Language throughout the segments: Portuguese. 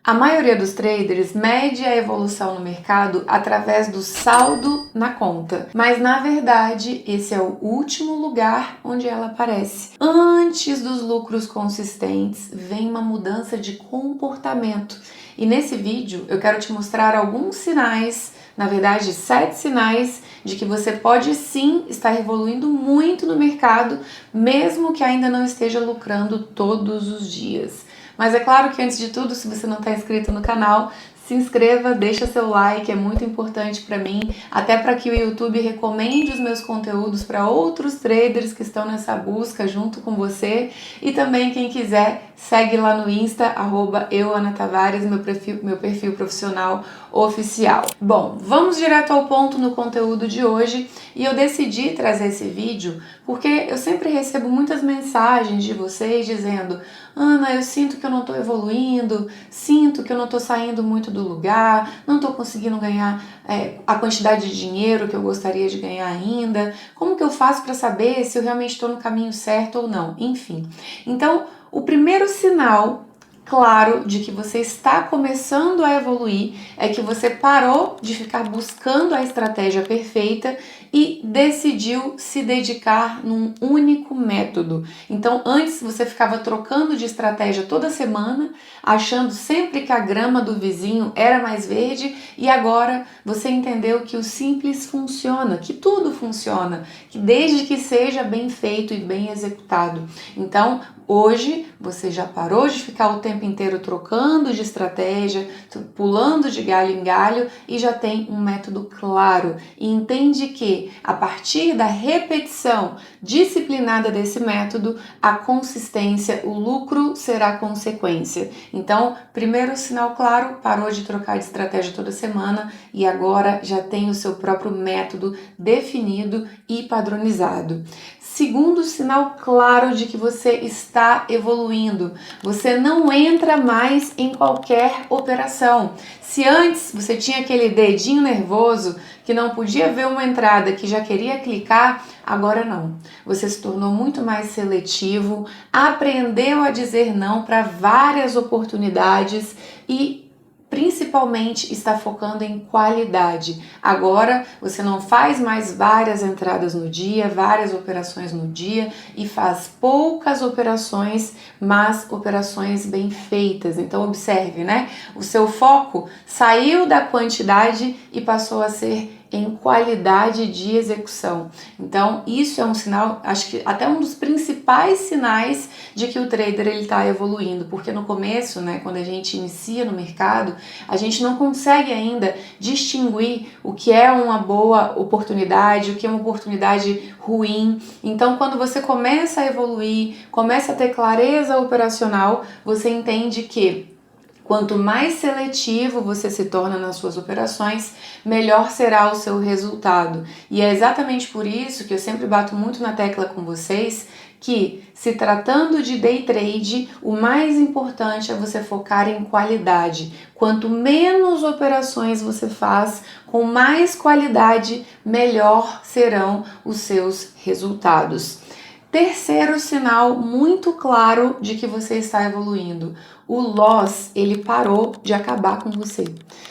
A maioria dos traders mede a evolução no mercado através do saldo na conta, mas na verdade esse é o último lugar onde ela aparece. Antes dos lucros consistentes vem uma mudança de comportamento, e nesse vídeo eu quero te mostrar alguns sinais, na verdade 7 sinais, de que você pode sim estar evoluindo muito no mercado, mesmo que ainda não esteja lucrando todos os dias. Mas é claro que antes de tudo, se você não está inscrito no canal, se inscreva, deixa seu like, é muito importante para mim, até para que o YouTube recomende os meus conteúdos para outros traders que estão nessa busca junto com você. E também quem quiser, segue lá no Insta, @euanatavares, meu perfil profissional oficial. Bom, vamos direto ao ponto no conteúdo de hoje, e eu decidi trazer esse vídeo porque eu sempre recebo muitas mensagens de vocês dizendo: Ana, eu sinto que eu não estou evoluindo, sinto que eu não estou saindo muito do lugar, não estou conseguindo ganhar a quantidade de dinheiro que eu gostaria de ganhar ainda, como que eu faço para saber se eu realmente estou no caminho certo ou não? Enfim, então o primeiro sinal claro de que você está começando a evoluir é que você parou de ficar buscando a estratégia perfeita e decidiu se dedicar num único método. Então, antes você ficava trocando de estratégia toda semana, achando sempre que a grama do vizinho era mais verde, e agora você entendeu que o simples funciona, que tudo funciona, que desde que seja bem feito e bem executado. Então, hoje você já parou de ficar o tempo inteiro trocando de estratégia, pulando de galho em galho, e já tem um método claro e entende que a partir da repetição disciplinada desse método, a consistência, o lucro será consequência. Então, primeiro sinal claro, parou de trocar de estratégia toda semana e agora já tem o seu próprio método definido e padronizado. Segundo sinal claro de que você está evoluindo, você não entra mais em qualquer operação. Se antes você tinha aquele dedinho nervoso que não podia ver uma entrada, que já queria clicar, agora não. Você se tornou muito mais seletivo, aprendeu a dizer não para várias oportunidades e principalmente está focando em qualidade. Agora você não faz mais várias entradas no dia, várias operações no dia, e faz poucas operações, mas operações bem feitas. Então observe, né? O seu foco saiu da quantidade e passou a ser em qualidade de execução. Então isso é um sinal, acho que até um dos principais sinais de que o trader ele está evoluindo, porque no começo, né, quando a gente inicia no mercado, a gente não consegue ainda distinguir o que é uma boa oportunidade, o que é uma oportunidade ruim. Então quando você começa a evoluir, começa a ter clareza operacional, você entende que quanto mais seletivo você se torna nas suas operações, melhor será o seu resultado. E é exatamente por isso que eu sempre bato muito na tecla com vocês que, se tratando de day trade, o mais importante é você focar em qualidade. Quanto menos operações você faz, com mais qualidade, melhor serão os seus resultados. Terceiro sinal muito claro de que você está evoluindo: o loss, ele parou de acabar com você.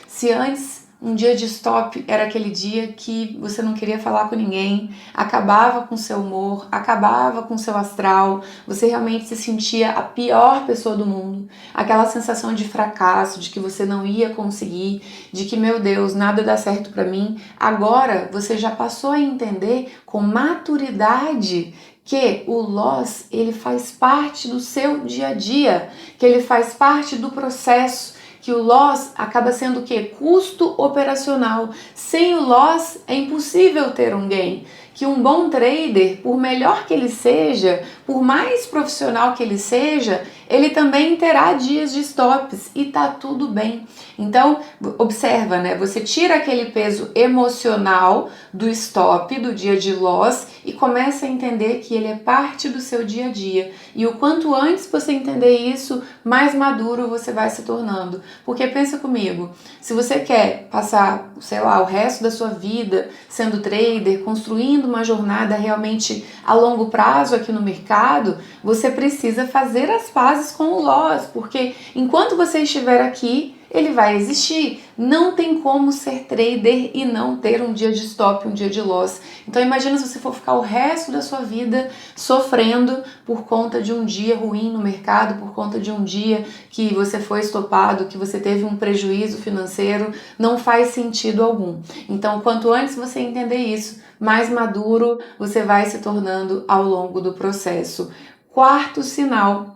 Se antes um dia de stop era aquele dia que você não queria falar com ninguém, acabava com seu humor, acabava com seu astral, você realmente se sentia a pior pessoa do mundo, aquela sensação de fracasso, de que você não ia conseguir, de que, meu Deus, nada dá certo para mim. Agora você já passou a entender com maturidade que o loss, ele faz parte do seu dia a dia, que ele faz parte do processo, que o loss acaba sendo o quê? Custo operacional. Sem o loss é impossível ter um gain. Que um bom trader, por melhor que ele seja, por mais profissional que ele seja, ele também terá dias de stops e tá tudo bem. Então, observa, né? Você tira aquele peso emocional do stop, do dia de loss, e começa a entender que ele é parte do seu dia a dia. E o quanto antes você entender isso, mais maduro você vai se tornando. Porque pensa comigo, se você quer passar, sei lá, o resto da sua vida sendo trader, construindo construindo uma jornada realmente a longo prazo aqui no mercado, você precisa fazer as pazes com o loss, porque enquanto você estiver aqui, ele vai existir. Não tem como ser trader e não ter um dia de stop, um dia de loss. Então imagina se você for ficar o resto da sua vida sofrendo por conta de um dia ruim no mercado, por conta de um dia que você foi estopado, que você teve um prejuízo financeiro. Não faz sentido algum. Então quanto antes você entender isso, mais maduro você vai se tornando ao longo do processo. Quarto sinal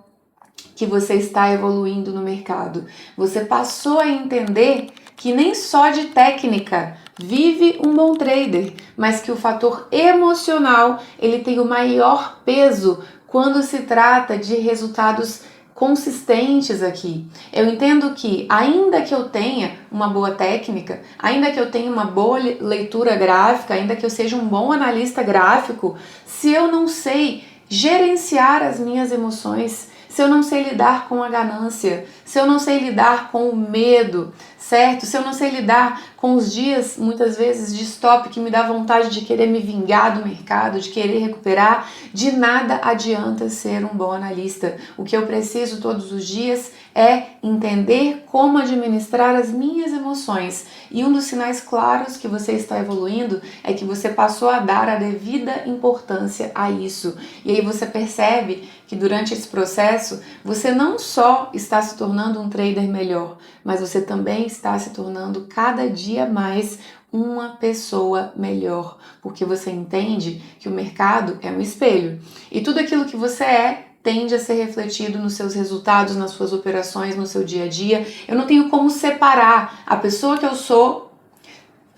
que você está evoluindo no mercado. Você passou a entender que nem só de técnica vive um bom trader, mas que o fator emocional ele tem o maior peso quando se trata de resultados consistentes aqui. Eu entendo que ainda que eu tenha uma boa técnica, ainda que eu tenha uma boa leitura gráfica, ainda que eu seja um bom analista gráfico, se eu não sei gerenciar as minhas emoções, se eu não sei lidar com a ganância, se eu não sei lidar com o medo, certo? Se eu não sei lidar com os dias, muitas vezes, de stop que me dá vontade de querer me vingar do mercado, de querer recuperar, de nada adianta ser um bom analista. O que eu preciso todos os dias é entender como administrar as minhas emoções. E um dos sinais claros que você está evoluindo é que você passou a dar a devida importância a isso. E aí você percebe que durante esse processo você não só está se tornando um trader melhor, mas você também está se tornando cada dia mais uma pessoa melhor, porque você entende que o mercado é um espelho e tudo aquilo que você é tende a ser refletido nos seus resultados, nas suas operações, no seu dia a dia. Eu não tenho como separar a pessoa que eu sou,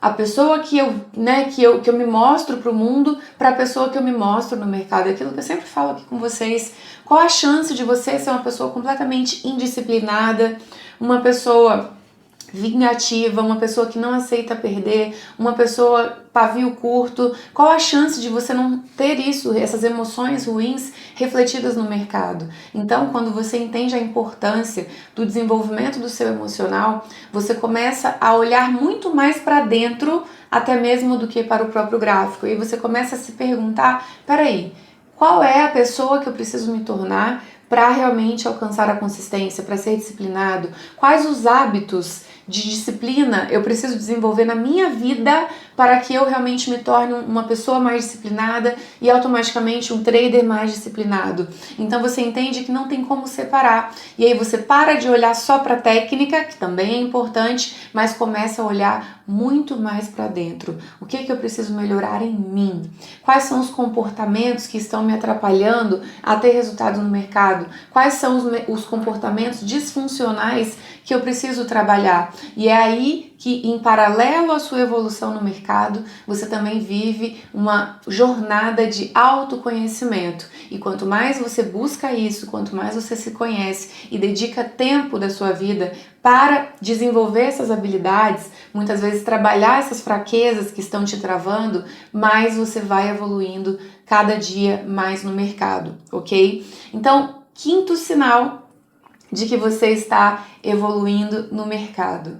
a pessoa que eu me mostro para o mundo, para a pessoa que eu me mostro no mercado. É aquilo que eu sempre falo aqui com vocês. Qual a chance de você ser uma pessoa completamente indisciplinada, uma pessoa vingativa, uma pessoa que não aceita perder, uma pessoa pavio curto? Qual a chance de você não ter isso, essas emoções ruins refletidas no mercado? Então, quando você entende a importância do desenvolvimento do seu emocional, você começa a olhar muito mais para dentro, até mesmo do que para o próprio gráfico. E você começa a se perguntar, peraí, qual é a pessoa que eu preciso me tornar para realmente alcançar a consistência, para ser disciplinado? Quais os hábitos de disciplina eu preciso desenvolver na minha vida para que eu realmente me torne uma pessoa mais disciplinada e automaticamente um trader mais disciplinado? Então você entende que não tem como separar. E aí você para de olhar só para a técnica, que também é importante, mas começa a olhar muito mais para dentro. O que eu preciso melhorar em mim? Quais são os comportamentos que estão me atrapalhando a ter resultado no mercado? Quais são os comportamentos disfuncionais que eu preciso trabalhar? E é aí que, em paralelo à sua evolução no mercado, você também vive uma jornada de autoconhecimento. E quanto mais você busca isso, quanto mais você se conhece e dedica tempo da sua vida para desenvolver essas habilidades, muitas vezes trabalhar essas fraquezas que estão te travando, mais você vai evoluindo cada dia mais no mercado, ok? Então, quinto sinal de que você está evoluindo no mercado.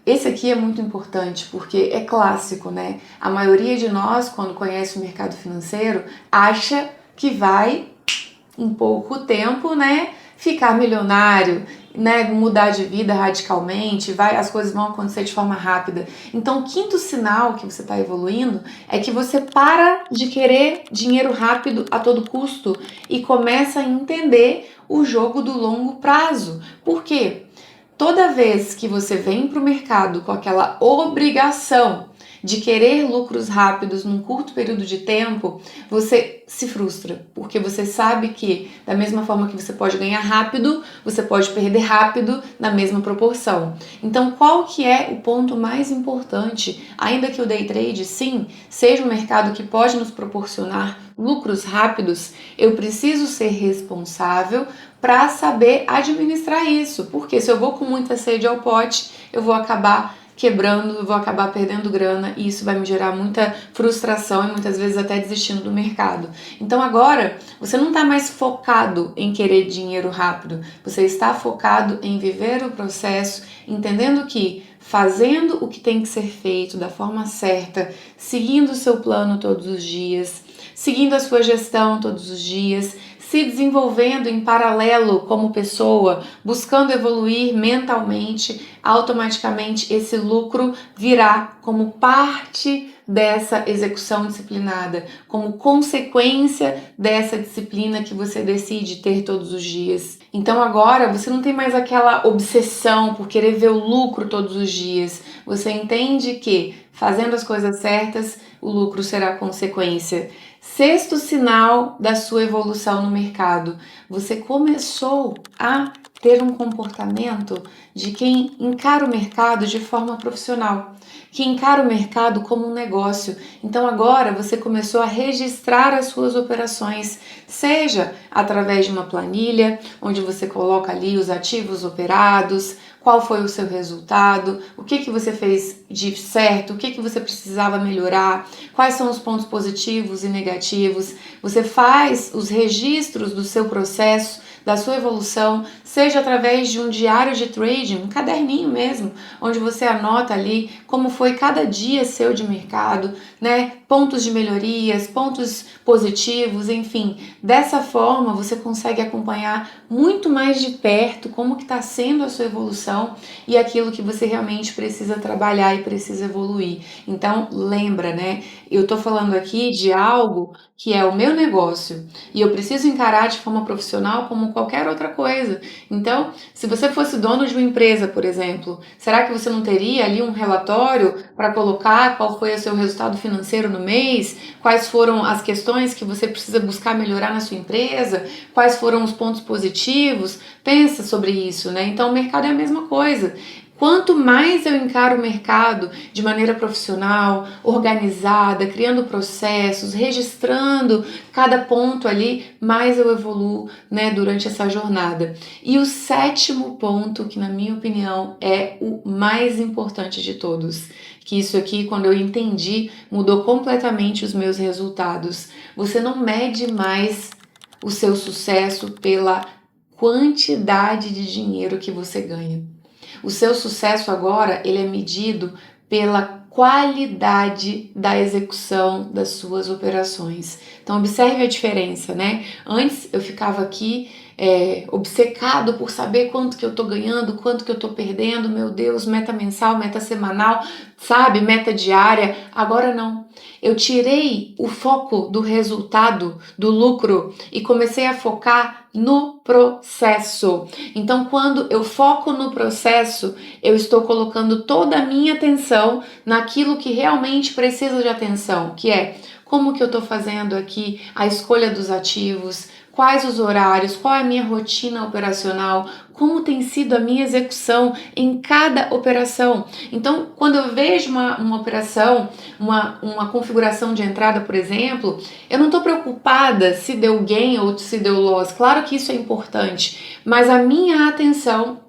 Esse aqui é muito importante porque é clássico, né? A maioria de nós, quando conhece o mercado financeiro, acha que vai, em pouco tempo, né, ficar milionário, né, mudar de vida radicalmente, as coisas vão acontecer de forma rápida. Então, o quinto sinal que você está evoluindo é que você para de querer dinheiro rápido a todo custo e começa a entender o jogo do longo prazo. Por quê? Toda vez que você vem para o mercado com aquela obrigação de querer lucros rápidos num curto período de tempo, você se frustra, porque você sabe que da mesma forma que você pode ganhar rápido, você pode perder rápido na mesma proporção. Então, qual que é o ponto mais importante? Ainda que o day trade, sim, seja um mercado que pode nos proporcionar lucros rápidos, eu preciso ser responsável para saber administrar isso, porque se eu vou com muita sede ao pote, eu vou acabar quebrando, eu vou acabar perdendo grana e isso vai me gerar muita frustração e muitas vezes até desistindo do mercado. Então agora você não está mais focado em querer dinheiro rápido, você está focado em viver o processo, entendendo que fazendo o que tem que ser feito da forma certa, seguindo o seu plano todos os dias, seguindo a sua gestão todos os dias, se desenvolvendo em paralelo como pessoa, buscando evoluir mentalmente, automaticamente esse lucro virá como parte dessa execução disciplinada, como consequência dessa disciplina que você decide ter todos os dias. Então agora você não tem mais aquela obsessão por querer ver o lucro todos os dias. Você entende que fazendo as coisas certas, o lucro será consequência. Sexto sinal da sua evolução no mercado, você começou a ter um comportamento de quem encara o mercado de forma profissional, que encara o mercado como um negócio. Então agora você começou a registrar as suas operações, seja através de uma planilha, onde você coloca ali os ativos operados, qual foi o seu resultado, o que você fez de certo, o que você precisava melhorar, quais são os pontos positivos e negativos. Você faz os registros do seu processo, da sua evolução, seja através de um diário de trading, um caderninho mesmo, onde você anota ali como foi cada dia seu de mercado, né? Pontos de melhorias, pontos positivos, enfim. Dessa forma você consegue acompanhar muito mais de perto como que está sendo a sua evolução e aquilo que você realmente precisa trabalhar e precisa evoluir. Então lembra, né? Eu tô falando aqui de algo que é o meu negócio e eu preciso encarar de forma profissional como qualquer outra coisa. Então, se você fosse dono de uma empresa, por exemplo, será que você não teria ali um relatório para colocar qual foi o seu resultado financeiro no mês? Quais foram as questões que você precisa buscar melhorar na sua empresa? Quais foram os pontos positivos? Pensa sobre isso, né? Então, o mercado é a mesma coisa. Quanto mais eu encaro o mercado de maneira profissional, organizada, criando processos, registrando cada ponto ali, mais eu evoluo, né, durante essa jornada. E o sétimo ponto, que na minha opinião é o mais importante de todos, que isso aqui, quando eu entendi, mudou completamente os meus resultados. Você não mede mais o seu sucesso pela quantidade de dinheiro que você ganha. O seu sucesso agora, ele é medido pela qualidade da execução das suas operações. Então observe a diferença, né? Antes eu ficava aqui obcecado por saber quanto que eu tô ganhando, quanto que eu tô perdendo, meu Deus, meta mensal, meta semanal, sabe, meta diária. Agora não. Eu tirei o foco do resultado, do lucro e comecei a focar no processo. Então, quando eu foco no processo, eu estou colocando toda a minha atenção naquilo que realmente precisa de atenção, que é como que eu estou fazendo aqui a escolha dos ativos, quais os horários, qual é a minha rotina operacional, como tem sido a minha execução em cada operação. Então, quando eu vejo uma operação, uma configuração de entrada, por exemplo, eu não estou preocupada se deu gain ou se deu loss. Claro que isso é importante, mas a minha atenção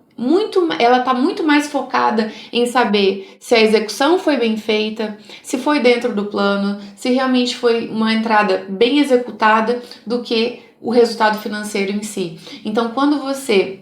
ela está muito mais focada em saber se a execução foi bem feita, se foi dentro do plano, se realmente foi uma entrada bem executada, do que o resultado financeiro em si. Então, quando você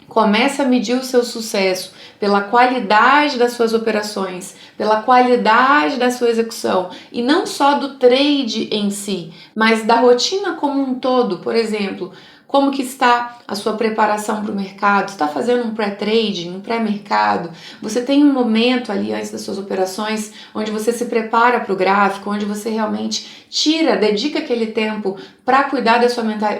começa a medir o seu sucesso pela qualidade das suas operações, pela qualidade da sua execução, e não só do trade em si, mas da rotina como um todo. Por exemplo, como que está a sua preparação para o mercado? Você está fazendo um pré-trading, um pré-mercado? Você tem um momento ali antes das suas operações onde você se prepara para o gráfico, onde você realmente dedica aquele tempo para cuidar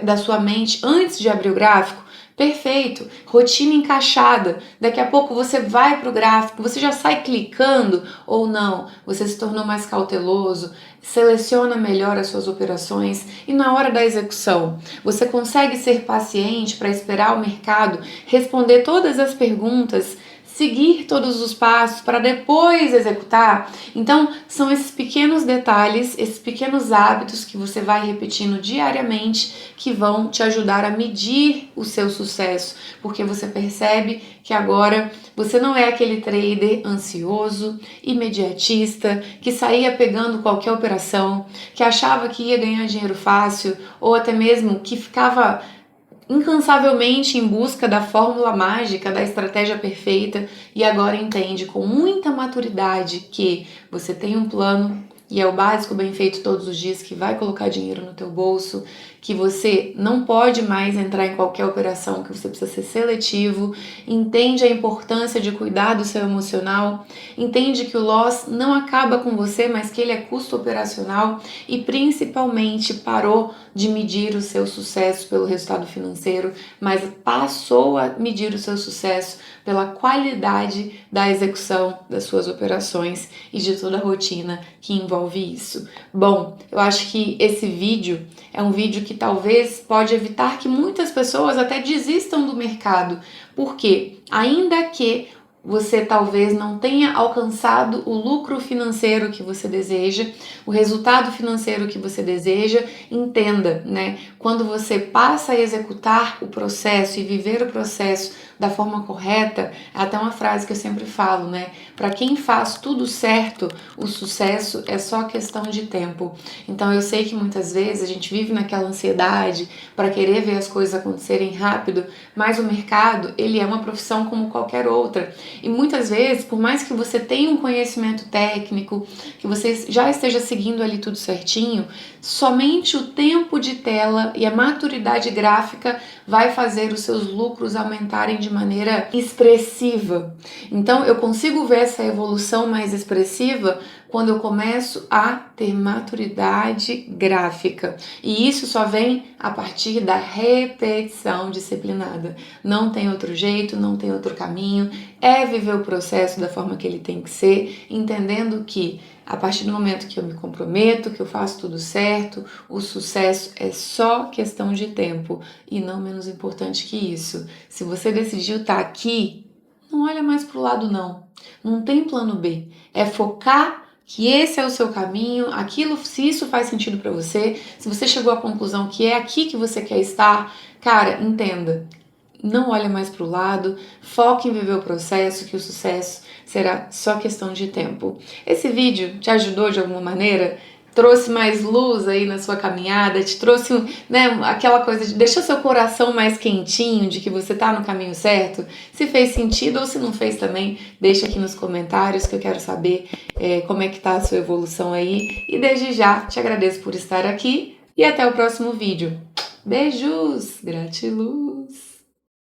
da sua mente antes de abrir o gráfico? Perfeito, rotina encaixada. Daqui a pouco você vai para o gráfico, você já sai clicando ou não? Você se tornou mais cauteloso, seleciona melhor as suas operações e na hora da execução, você consegue ser paciente para esperar o mercado responder todas as perguntas seguir todos os passos para depois executar. Então, são esses pequenos detalhes, esses pequenos hábitos que você vai repetindo diariamente que vão te ajudar a medir o seu sucesso, porque você percebe que agora você não é aquele trader ansioso, imediatista, que saía pegando qualquer operação, que achava que ia ganhar dinheiro fácil, ou até mesmo que ficava incansavelmente em busca da fórmula mágica, da estratégia perfeita, e agora entende com muita maturidade que você tem um plano e é o básico bem feito todos os dias que vai colocar dinheiro no teu bolso, que você não pode mais entrar em qualquer operação, que você precisa ser seletivo, entende a importância de cuidar do seu emocional, entende que o loss não acaba com você, mas que ele é custo operacional e principalmente parou de medir o seu sucesso pelo resultado financeiro, mas passou a medir o seu sucesso pela qualidade da execução das suas operações e de toda a rotina que envolve isso. Bom, eu acho que esse vídeo é um vídeo que talvez pode evitar que muitas pessoas até desistam do mercado, porque ainda que você talvez não tenha alcançado o lucro financeiro que você deseja, o resultado financeiro que você deseja, entenda, né? Quando você passa a executar o processo e viver o processo da forma correta, é até uma frase que eu sempre falo, né? Para quem faz tudo certo, o sucesso é só questão de tempo. Então eu sei que muitas vezes a gente vive naquela ansiedade para querer ver as coisas acontecerem rápido, mas o mercado, ele é uma profissão como qualquer outra. E muitas vezes, por mais que você tenha um conhecimento técnico, que você já esteja seguindo ali tudo certinho, somente o tempo de tela e a maturidade gráfica vai fazer os seus lucros aumentarem de maneira expressiva. Então eu consigo ver essa evolução mais expressiva quando eu começo a ter maturidade gráfica. E isso só vem a partir da repetição disciplinada. Não tem outro jeito, não tem outro caminho. É viver o processo da forma que ele tem que ser, entendendo que a partir do momento que eu me comprometo, que eu faço tudo certo, o sucesso é só questão de tempo e não menos importante que isso. Se você decidiu estar aqui, não olha mais para o lado não. Não tem plano B. É focar que esse é o seu caminho, aquilo, se isso faz sentido para você, se você chegou à conclusão que é aqui que você quer estar, cara, entenda. Não olha mais para o lado, foque em viver o processo, que o sucesso será só questão de tempo. Esse vídeo te ajudou de alguma maneira? Trouxe mais luz aí na sua caminhada? Te trouxe, né, aquela coisa de deixar seu coração mais quentinho, de que você está no caminho certo? Se fez sentido ou se não fez também, deixa aqui nos comentários que eu quero saber como é que tá a sua evolução aí. E desde já, te agradeço por estar aqui e até o próximo vídeo. Beijos! Gratiluz!